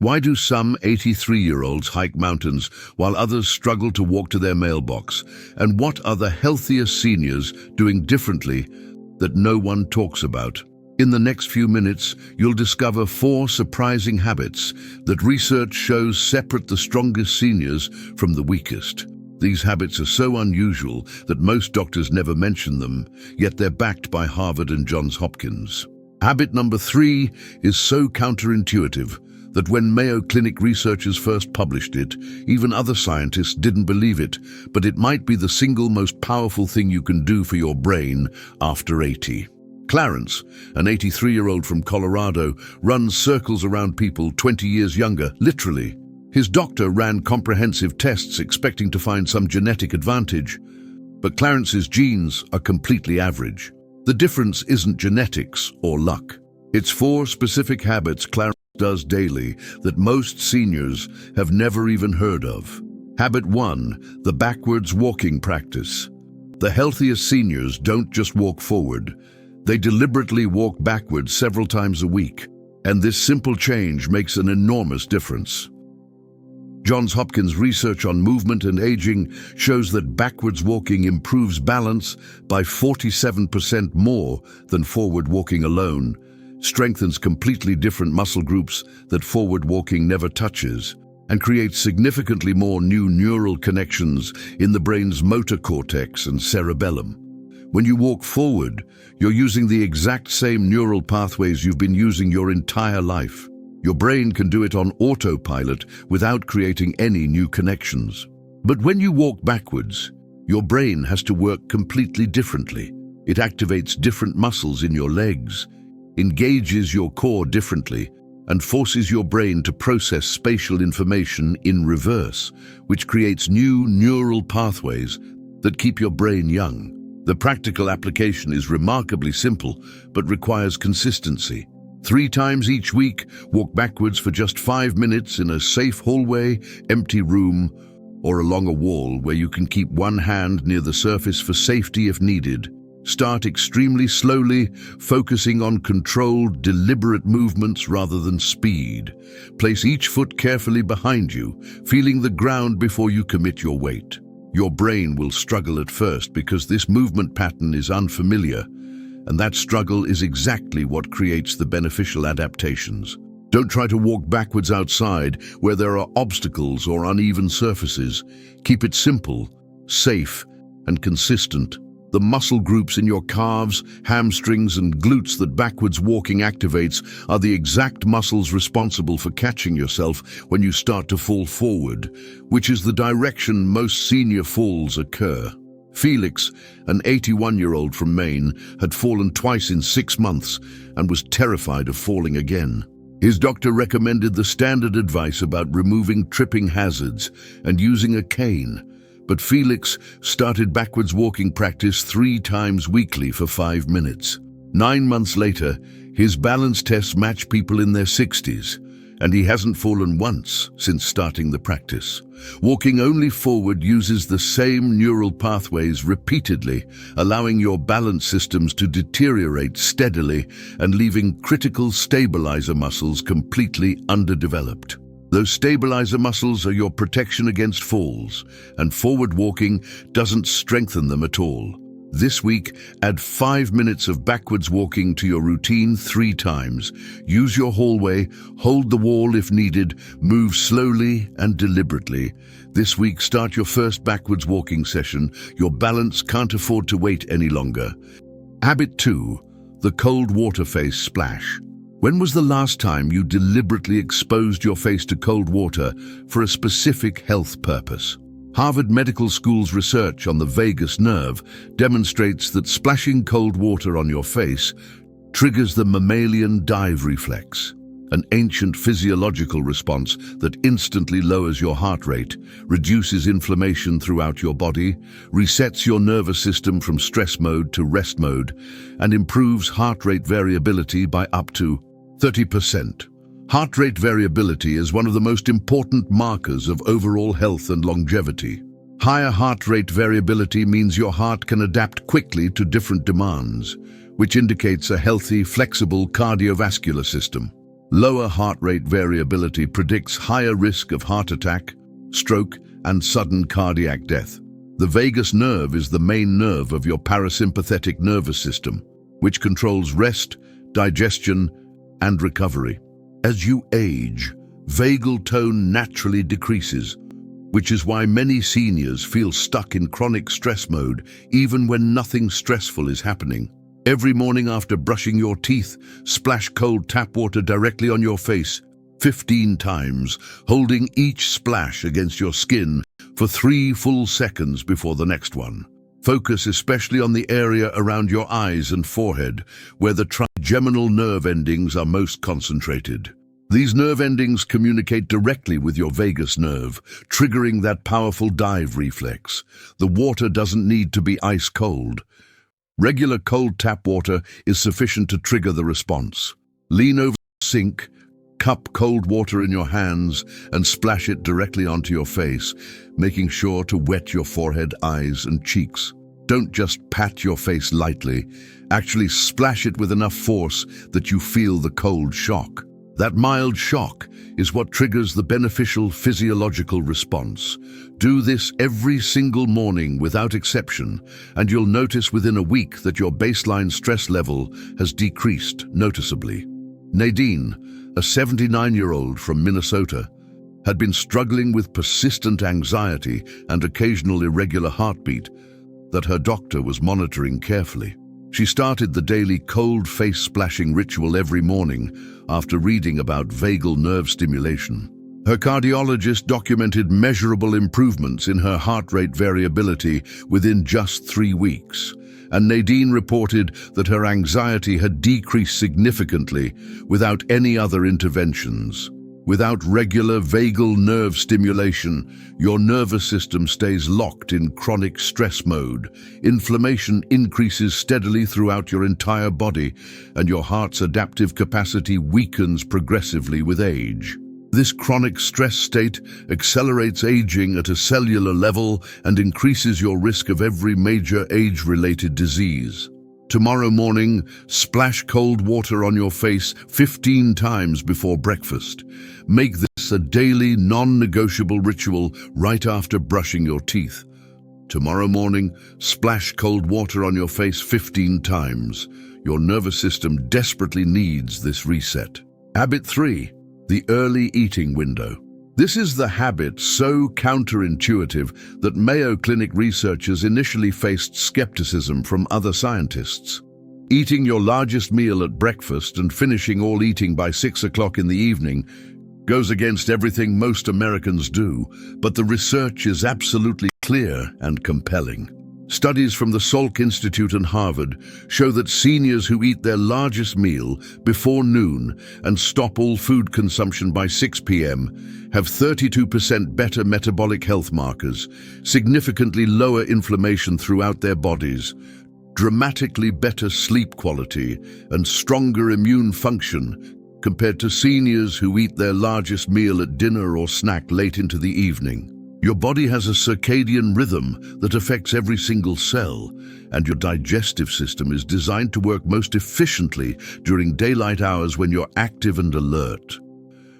Why do some 83-year-olds hike mountains while others struggle to walk to their mailbox? And what are the healthiest seniors doing differently that no one talks about? In the next few minutes, you'll discover 4 surprising habits that research shows separate the strongest seniors from the weakest. These habits are so unusual that most doctors never mention them, yet they're backed by Harvard and Johns Hopkins. Habit number 3 is so counterintuitive that when Mayo Clinic researchers first published it, even other scientists didn't believe it, but it might be the single most powerful thing you can do for your brain after 80. Clarence, an 83-year-old from Colorado, runs circles around people 20 years younger, literally. His doctor ran comprehensive tests expecting to find some genetic advantage, but Clarence's genes are completely average. The difference isn't genetics or luck. It's 4 specific habits Clarence does daily that most seniors have never even heard of. Habit 1, the backwards walking practice. The healthiest seniors don't just walk forward. They deliberately walk backwards several times a week, and this simple change makes an enormous difference. Johns Hopkins research on movement and aging shows that backwards walking improves balance by 47% more than forward walking alone, strengthens completely different muscle groups that forward walking never touches, and creates significantly more new neural connections in the brain's motor cortex and cerebellum. When you walk forward, you're using the exact same neural pathways you've been using your entire life. Your brain can do it on autopilot without creating any new connections. But when you walk backwards, your brain has to work completely differently. It activates different muscles in your legs, engages your core differently, and forces your brain to process spatial information in reverse, which creates new neural pathways that keep your brain young. The practical application is remarkably simple, but requires consistency. 3 times each week, walk backwards for just 5 minutes in a safe hallway, empty room, or along a wall where you can keep one hand near the surface for safety if needed. Start extremely slowly, focusing on controlled, deliberate movements rather than speed. Place each foot carefully behind you, feeling the ground before you commit your weight. Your brain will struggle at first because this movement pattern is unfamiliar, and that struggle is exactly what creates the beneficial adaptations. Don't try to walk backwards outside where there are obstacles or uneven surfaces. Keep it simple, safe, and consistent. The muscle groups in your calves, hamstrings, and glutes that backwards walking activates are the exact muscles responsible for catching yourself when you start to fall forward, which is the direction most senior falls occur. Felix, an 81-year-old from Maine, had fallen twice in 6 months and was terrified of falling again. His doctor recommended the standard advice about removing tripping hazards and using a cane, but Felix started backwards walking practice 3 times weekly for 5 minutes. 9 months later, his balance tests match people in their 60s, and he hasn't fallen once since starting the practice. Walking only forward uses the same neural pathways repeatedly, allowing your balance systems to deteriorate steadily and leaving critical stabilizer muscles completely underdeveloped. Those stabilizer muscles are your protection against falls, and forward walking doesn't strengthen them at all. This week, add 5 minutes of backwards walking to your routine 3 times. Use your hallway, hold the wall if needed, move slowly and deliberately. This week, start your first backwards walking session. Your balance can't afford to wait any longer. Habit 2, the cold water face splash. When was the last time you deliberately exposed your face to cold water for a specific health purpose? Harvard Medical School's research on the vagus nerve demonstrates that splashing cold water on your face triggers the mammalian dive reflex, an ancient physiological response that instantly lowers your heart rate, reduces inflammation throughout your body, resets your nervous system from stress mode to rest mode, and improves heart rate variability by up to 30%. Heart rate variability is one of the most important markers of overall health and longevity. Higher heart rate variability means your heart can adapt quickly to different demands, which indicates a healthy, flexible cardiovascular system. Lower heart rate variability predicts higher risk of heart attack, stroke, and sudden cardiac death. The vagus nerve is the main nerve of your parasympathetic nervous system, which controls rest, digestion, and recovery. As you age, vagal tone naturally decreases, which is why many seniors feel stuck in chronic stress mode even when nothing stressful is happening. Every morning after brushing your teeth, splash cold tap water directly on your face 15 times, holding each splash against your skin for 3 full seconds before the next one. Focus especially on the area around your eyes and forehead, where the trigeminal nerve endings are most concentrated. These nerve endings communicate directly with your vagus nerve, triggering that powerful dive reflex. The water doesn't need to be ice cold. Regular cold tap water is sufficient to trigger the response. Lean over the sink, cup cold water in your hands, and splash it directly onto your face, making sure to wet your forehead, eyes, and cheeks. Don't just pat your face lightly. Actually splash it with enough force that you feel the cold shock. That mild shock is what triggers the beneficial physiological response. Do this every single morning without exception, and you'll notice within a week that your baseline stress level has decreased noticeably. Nadine, a 79-year-old from Minnesota, had been struggling with persistent anxiety and occasional irregular heartbeat that her doctor was monitoring carefully. She started the daily cold face splashing ritual every morning after reading about vagal nerve stimulation. Her cardiologist documented measurable improvements in her heart rate variability within just 3 weeks, and Nadine reported that her anxiety had decreased significantly without any other interventions. Without regular vagal nerve stimulation, your nervous system stays locked in chronic stress mode. Inflammation increases steadily throughout your entire body, and your heart's adaptive capacity weakens progressively with age. This chronic stress state accelerates aging at a cellular level and increases your risk of every major age-related disease. Tomorrow morning, splash cold water on your face 15 times before breakfast. Make this a daily, non-negotiable ritual right after brushing your teeth. Tomorrow morning, splash cold water on your face 15 times. Your nervous system desperately needs this reset. Habit 3. The early eating window. This is the habit so counterintuitive that Mayo Clinic researchers initially faced skepticism from other scientists. Eating your largest meal at breakfast and finishing all eating by 6 o'clock in the evening goes against everything most Americans do, but the research is absolutely clear and compelling. Studies from the Salk Institute and Harvard show that seniors who eat their largest meal before noon and stop all food consumption by 6 p.m. have 32% better metabolic health markers, significantly lower inflammation throughout their bodies, dramatically better sleep quality, and stronger immune function compared to seniors who eat their largest meal at dinner or snack late into the evening. Your body has a circadian rhythm that affects every single cell, and your digestive system is designed to work most efficiently during daylight hours when you're active and alert.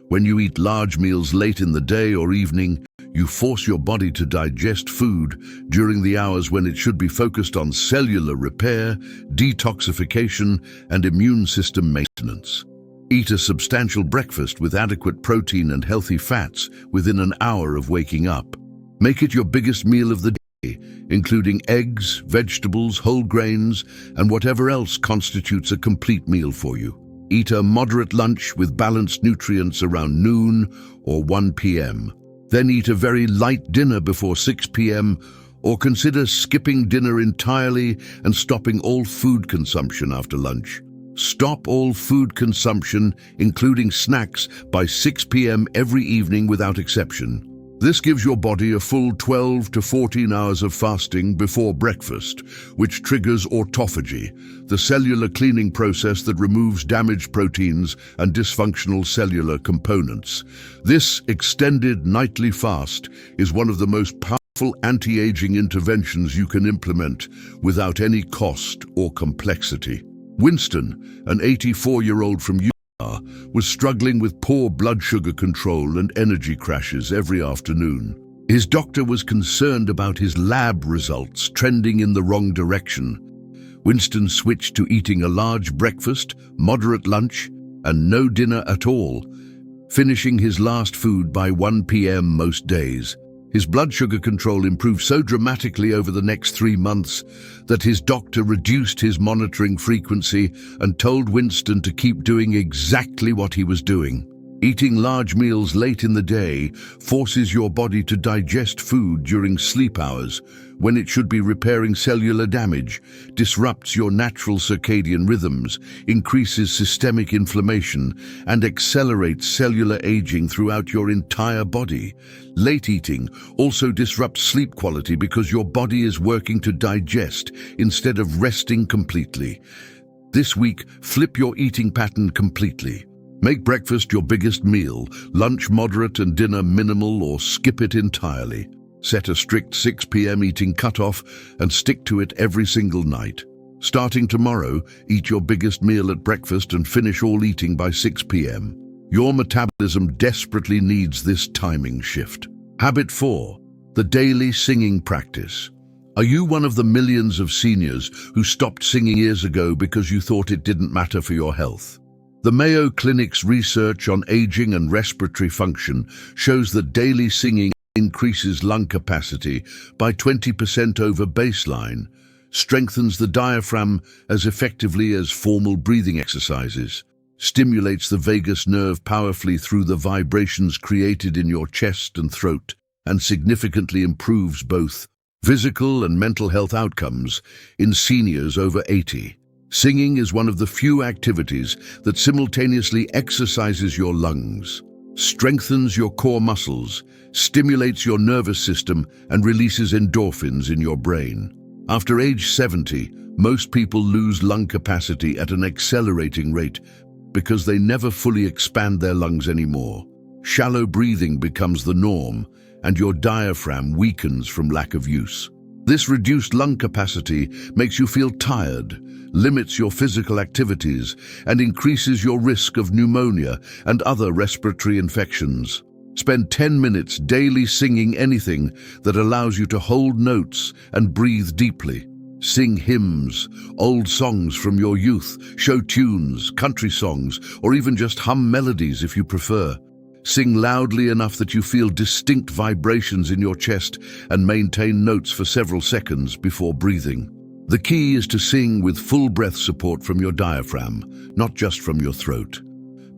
When you eat large meals late in the day or evening, you force your body to digest food during the hours when it should be focused on cellular repair, detoxification, and immune system maintenance. Eat a substantial breakfast with adequate protein and healthy fats within an hour of waking up. Make it your biggest meal of the day, including eggs, vegetables, whole grains, and whatever else constitutes a complete meal for you. Eat a moderate lunch with balanced nutrients around noon or 1 p.m. Then eat a very light dinner before 6 p.m. or consider skipping dinner entirely and stopping all food consumption after lunch. Stop all food consumption, including snacks, by 6 p.m. every evening without exception. This gives your body a full 12 to 14 hours of fasting before breakfast, which triggers autophagy, the cellular cleaning process that removes damaged proteins and dysfunctional cellular components. This extended nightly fast is one of the most powerful anti-aging interventions you can implement without any cost or complexity. Winston, an 84-year-old from was struggling with poor blood sugar control and energy crashes every afternoon. His doctor was concerned about his lab results trending in the wrong direction. Winston switched to eating a large breakfast, moderate lunch, and no dinner at all, finishing his last food by 1 p.m. most days. His blood sugar control improved so dramatically over the next 3 months that his doctor reduced his monitoring frequency and told Winston to keep doing exactly what he was doing. Eating large meals late in the day forces your body to digest food during sleep hours when it should be repairing cellular damage, disrupts your natural circadian rhythms, increases systemic inflammation, and accelerates cellular aging throughout your entire body. Late eating also disrupts sleep quality because your body is working to digest instead of resting completely. This week, flip your eating pattern completely. Make breakfast your biggest meal, lunch moderate and dinner minimal, or skip it entirely. Set a strict 6 p.m. eating cutoff and stick to it every single night. Starting tomorrow, eat your biggest meal at breakfast and finish all eating by 6 p.m. Your metabolism desperately needs this timing shift. Habit 4. The daily singing practice. Are you one of the millions of seniors who stopped singing years ago because you thought it didn't matter for your health? The Mayo Clinic's research on aging and respiratory function shows that daily singing increases lung capacity by 20% over baseline, strengthens the diaphragm as effectively as formal breathing exercises, stimulates the vagus nerve powerfully through the vibrations created in your chest and throat, and significantly improves both physical and mental health outcomes in seniors over 80. Singing is one of the few activities that simultaneously exercises your lungs, strengthens your core muscles, stimulates your nervous system, and releases endorphins in your brain. After age 70, most people lose lung capacity at an accelerating rate because they never fully expand their lungs anymore. Shallow breathing becomes the norm, and your diaphragm weakens from lack of use. This reduced lung capacity makes you feel tired, limits your physical activities, and increases your risk of pneumonia and other respiratory infections. Spend 10 minutes daily singing anything that allows you to hold notes and breathe deeply. Sing hymns, old songs from your youth, show tunes, country songs, or even just hum melodies if you prefer. Sing loudly enough that you feel distinct vibrations in your chest and maintain notes for several seconds before breathing. The key is to sing with full breath support from your diaphragm, not just from your throat.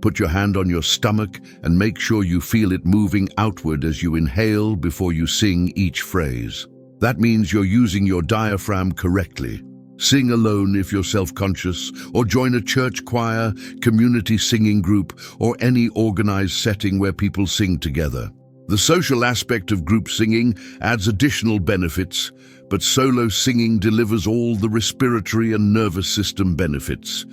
Put your hand on your stomach and make sure you feel it moving outward as you inhale before you sing each phrase. That means you're using your diaphragm correctly. Sing alone if you're self-conscious, or join a church choir, community singing group, or any organized setting where people sing together. The social aspect of group singing adds additional benefits, but solo singing delivers all the respiratory and nervous system benefits.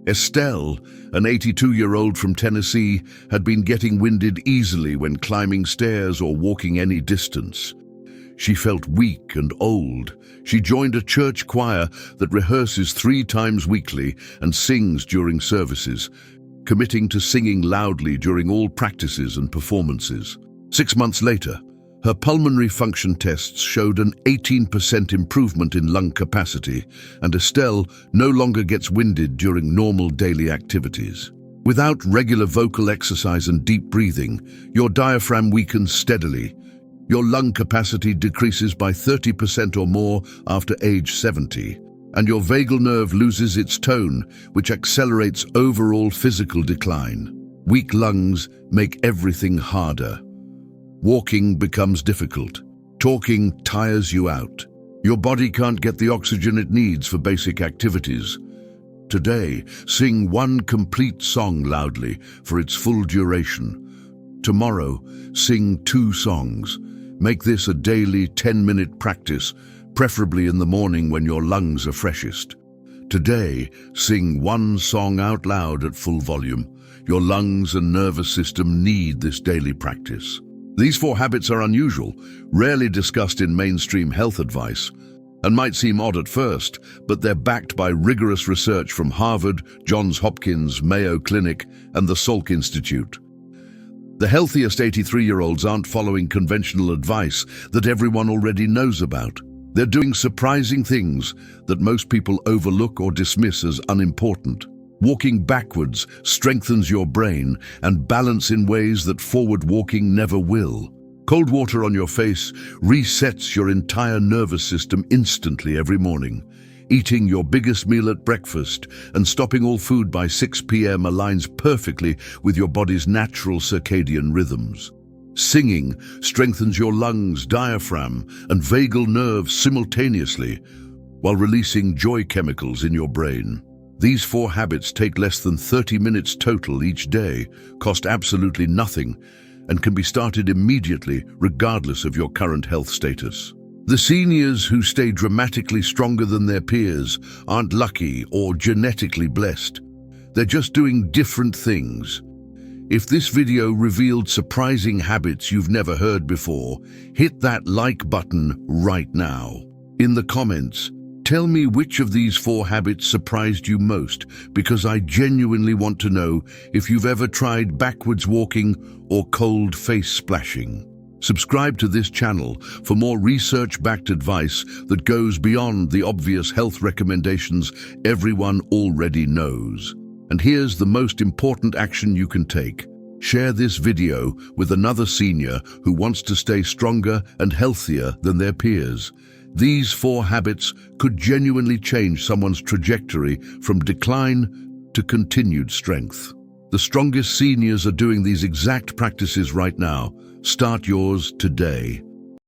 Estelle, an 82-year-old from Tennessee, had been getting winded easily when climbing stairs or walking any distance. She felt weak and old. She joined a church choir that rehearses 3 times weekly and sings during services, committing to singing loudly during all practices and performances. 6 months later, her pulmonary function tests showed an 18% improvement in lung capacity, and Estelle no longer gets winded during normal daily activities. Without regular vocal exercise and deep breathing, your diaphragm weakens steadily. Your lung capacity decreases by 30% or more after age 70, and your vagal nerve loses its tone, which accelerates overall physical decline. Weak lungs make everything harder. Walking becomes difficult. Talking tires you out. Your body can't get the oxygen it needs for basic activities. Today, sing 1 complete song loudly for its full duration. Tomorrow, sing 2 songs. Make this a daily 10-minute practice, preferably in the morning when your lungs are freshest. Today, sing 1 song out loud at full volume. Your lungs and nervous system need this daily practice. These 4 habits are unusual, rarely discussed in mainstream health advice, and might seem odd at first, but they're backed by rigorous research from Harvard, Johns Hopkins, Mayo Clinic, and the Salk Institute. The healthiest 83-year-olds aren't following conventional advice that everyone already knows about. They're doing surprising things that most people overlook or dismiss as unimportant. Walking backwards strengthens your brain and balance in ways that forward walking never will. Cold water on your face resets your entire nervous system instantly every morning. Eating your biggest meal at breakfast and stopping all food by 6 p.m. aligns perfectly with your body's natural circadian rhythms. Singing strengthens your lungs, diaphragm, and vagal nerves simultaneously while releasing joy chemicals in your brain. These 4 habits take less than 30 minutes total each day, cost absolutely nothing, and can be started immediately regardless of your current health status. The seniors who stay dramatically stronger than their peers aren't lucky or genetically blessed. They're just doing different things. If this video revealed surprising habits you've never heard before, hit that like button right now. In the comments, tell me which of these 4 habits surprised you most, because I genuinely want to know if you've ever tried backwards walking or cold face splashing. Subscribe to this channel for more research-backed advice that goes beyond the obvious health recommendations everyone already knows. And here's the most important action you can take. Share this video with another senior who wants to stay stronger and healthier than their peers. These 4 habits could genuinely change someone's trajectory from decline to continued strength. The strongest seniors are doing these exact practices right now. Start yours today.